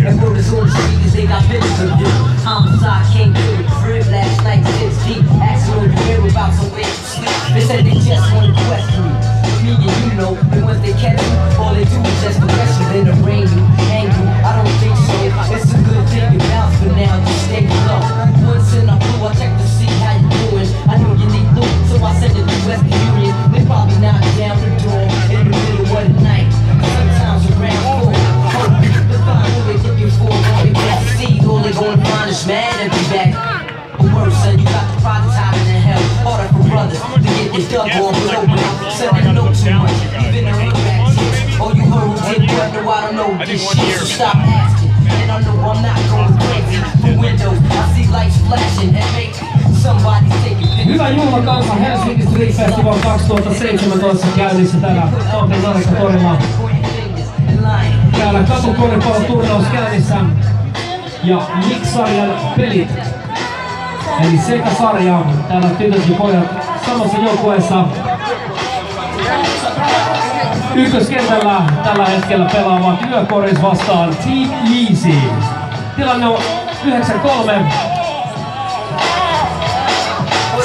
And murders on the street cause they got pictures of you. Homicide came to the crib last night 6 deep. Asking on the whereabouts on where you sleep. They said they just want to question me. Me and you know, and once they catch you, all they do is just arrest you, then arraign you, hang you. I don't think so. It's a good thing you bounce, but now you stay low. Once in a blue, I check to see how you doing. I know you need loot, so I send it to Western Union. They probably knock down the door in the middle of the night. Sometimes around 4. To find who they looking for, all they can't see. All they gonna find is mad and be back. But worse, son, you got the products hiding in hell. Harder for brothers to get their dub on global. Son, they know too much, even the real back tips. Oh, you heard who did what? No, I don't know this shit, so stop asking. And I know I'm not going crazy. The window, I see lights flashing and make somebody take a picture. Hyvä juhlakansa Helsinki Street Festival 2017 käynnissä täällä Tampereen Narikkatorilla. Täällä katukoripalloturnaus käynnissä ja Mix-sarjan pelit. Eli Seka-sarja. Täällä tytöt ja pojat samassa joukkueessa. Ykköskentällä tällä hetkellä pelaavat Yökoris vastaan Team Yeezy. Tilanne on 9-3.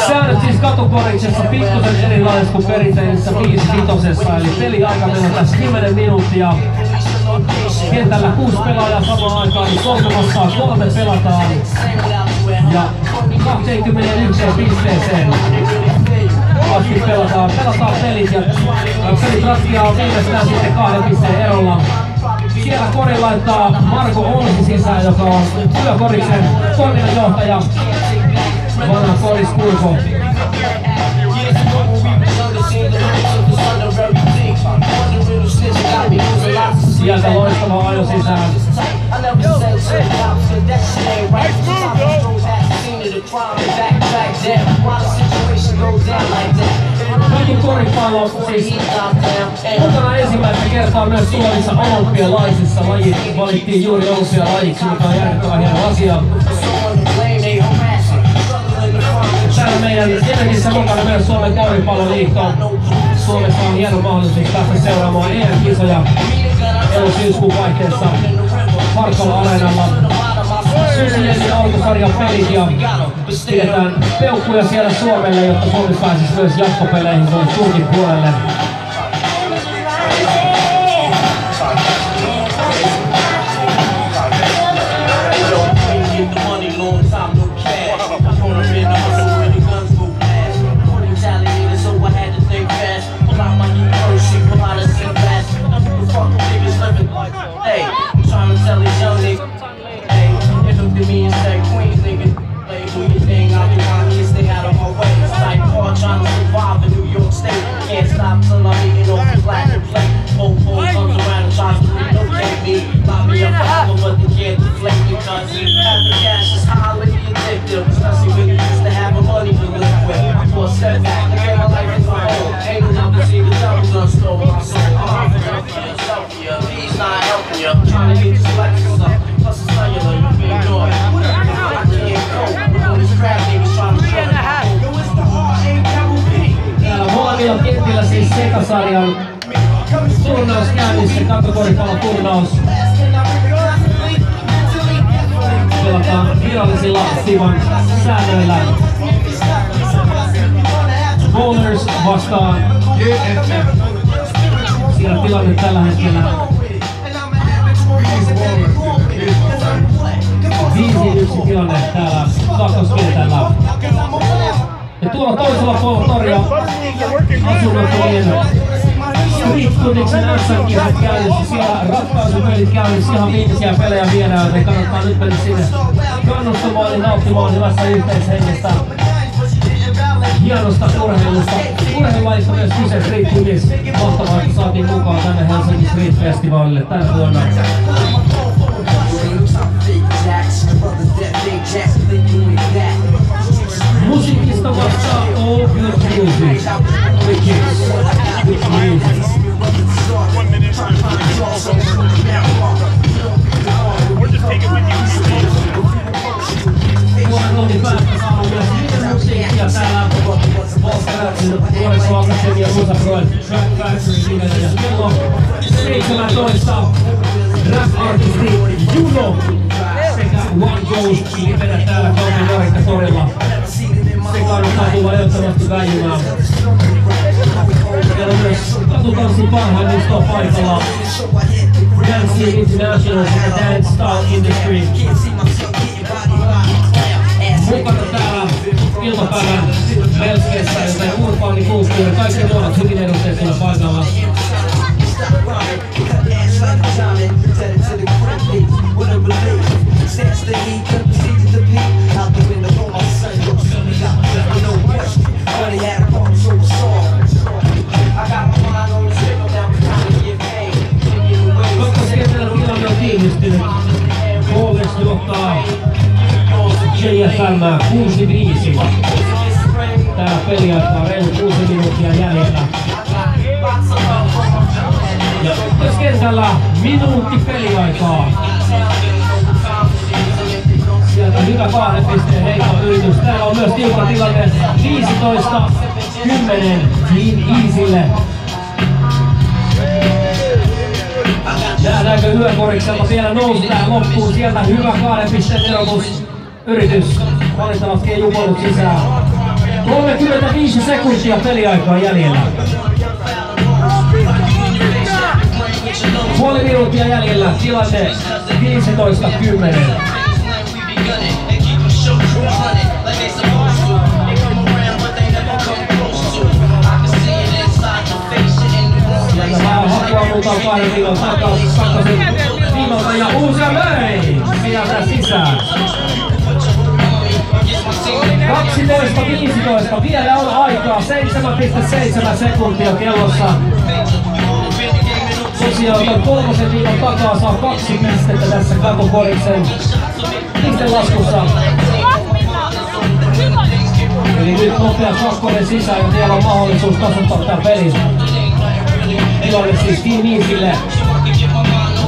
Säännöt siis katukoriksessa pikkusen erilaiset kuin perinteisessä 5-5. Eli peliaika meillä on tässä 10 minuuttia. Kentällä 6 pelaajaa samaan aikaan, niin 3 vastaan 3 pelataan. Ja 21 pisteeseen asti pelataan pelit ja pelit ratkeaa viimeistään sitten 2 pisteen erolla. Siellä kori laittaa Marko Olsi sisään, joka on Yökoriksen toiminnanjohtaja. Vanha Koris Kurko. Sieltä loistava ajo sisään. Koripallo siis mukana ensimmäistä kertaa myös tulevissa olympialaisissa. Laji valittiin juuri olympialajiksi, mikä on järkyttävän hieno asia. Täällä meidän Jenetissä mukana myös Suomen Koripalloliitto. Suomessa on hieno mahdollisuus päästä seuraamaan EM-kisoja elo-syyskuun vaihteessa Harkala Areenalla. Susiennin alkusarjan pelit ja pidetään peukkuja siellä Suomelle, jotta Suomi pääsisi myös jatkopeleihin tuonne Turkin puolelle. Molemmilla kentillä siis Seka-sarjan turnaus käynnissä, katukoripalloturnaus. Pelataan virallisilla Sivan säännöillä. Bowlers vastaan siellä tilanne tällä hetkellä 5-1 tilanne täällä kakkoskentällä. Ja tuolla toisella puolella toria asunnottomien Street Footiksen SM-kisat käynnissä. Siellä ratkaisupelit käynnissä, ihan viimeisiä pelejä viedään, joten kannattaa nyt mennä sinne kannustamaan ja nauttimaan hyvästä yhteishengestä. Hienosta urheilusta. Urheilulajista myös kyse Street Footis. Mahtavaa, että saatiin mukaan tänne Helsinki Street Festivalille tänä vuonna. Musiikista vastaa All Good Music. Which music. Or just take it with you. Vuoden päästä saadaan myös niiden musiikkia täällä Vuodessa Akatemia ja Musa Project Track Factory nimeltä. Ja kello 17 rap-artisti Juno. Ghost livenä täällä Kaupin Jarikka-torilla. Se kannattaa tulla ehdottomasti väijymään. Meillä on myös katutanssin parhaimmistoa paikalla. Dancing International sekä Dance Style Industry. Mukana täällä iltapäivän melskeissä, joten urbaanikulttuuri, kaikki nuoret hyvin edustettuna paikalla. Kakkoskentällä tilanne on tiivistynyt. Koolles johtaa JFM 6-5. Täällä peliaikaa reilu 6 minuuttia jäljellä. Ja ykköskentällä minuutti peliaikaa. Sieltä hyvä 2 pisteen heikko yritys. Täällä on myös tiukka tilanne 15-10 Team Easylle. Nähdäänkö Yökorikselta vielä nousi tähän loppuun. Sieltä hyvä 2 pisteen erotus. Yritys valitettavasti ei juponnut sisään. 35 sekuntia peliaikaa jäljellä. Puoli minuuttia jäljellä, tilanne 15-10. Sieltä vähän hakua muutaan 2 kilon takaisin viimalta ja uusia löi sieltä sisään. 12-15, vielä on aikaa, 7,7 sekuntia kellossa. Tosiaan on 3 viikon takaa, saa 2 pistettä tässä Katokoriksen pistelaskussa. Eli nyt nopea 2 sisään ja vielä on mahdollisuus tasoittaa tää peli. Tilanne siis Team Easylle.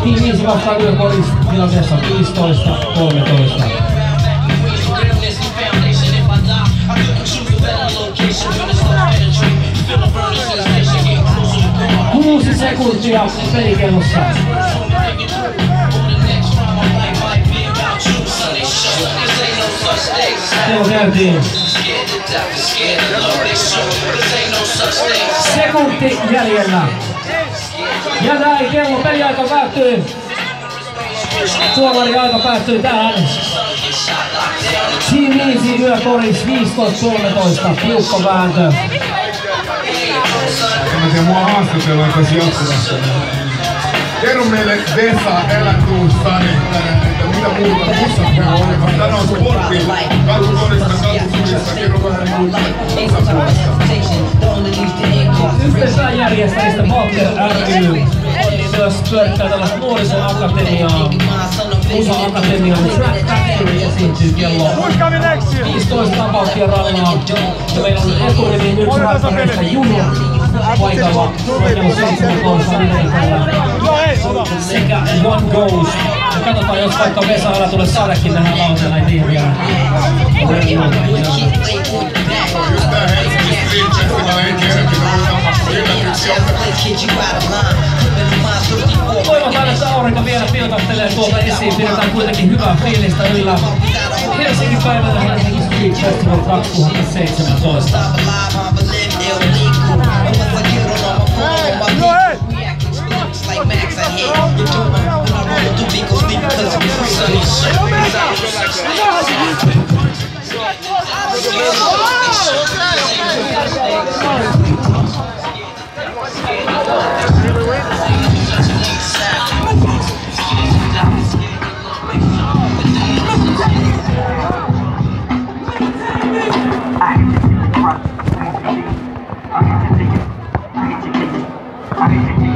Team Easy vastaan Yökoris tilanteessa 15-13. Kuusi sekuntia pelikellossa. Kello käyntiin. Sekunti jäljellä. Ja näin kello peliaika päättyy. Tuomari aika päättyy tähän. Team Easy Yökoris 15-13. Tiukka vääntö. Semmoisia mua haastatellaan tässä jatkuvasti. Kerro meille Vesa Elätuussani, että mitä muuta mussa on. Tänään on sportti, Katokorista, Katosurista, kerro vähän muuta musapuolesta. Yhteensä järjestäjistä Walter ry myös pyörittää tällaista nuorisoakatemiaa. Musa-akatemian Track Factory esiintyy kello 15 tapauksia rannaa. Ja meillä on eturivi nyt raippareista Junior paikalla kello 17 nimeikalla. Sekä One Ghost. Ja katsotaan, jos vaikka Vesa Älä tule saadakin tähän lauteella, ei tiedä vielä. Just tää Helsingin Street Festival ei tiedä, mitä yllätyksiä on. Toivotaan, että aurinko vielä pilkahtelee tuolta esiin. Pidetään kuitenkin hyvää fiilistä yllä. Helsingin päivänä Helsingin Street Festival 2017. I hate to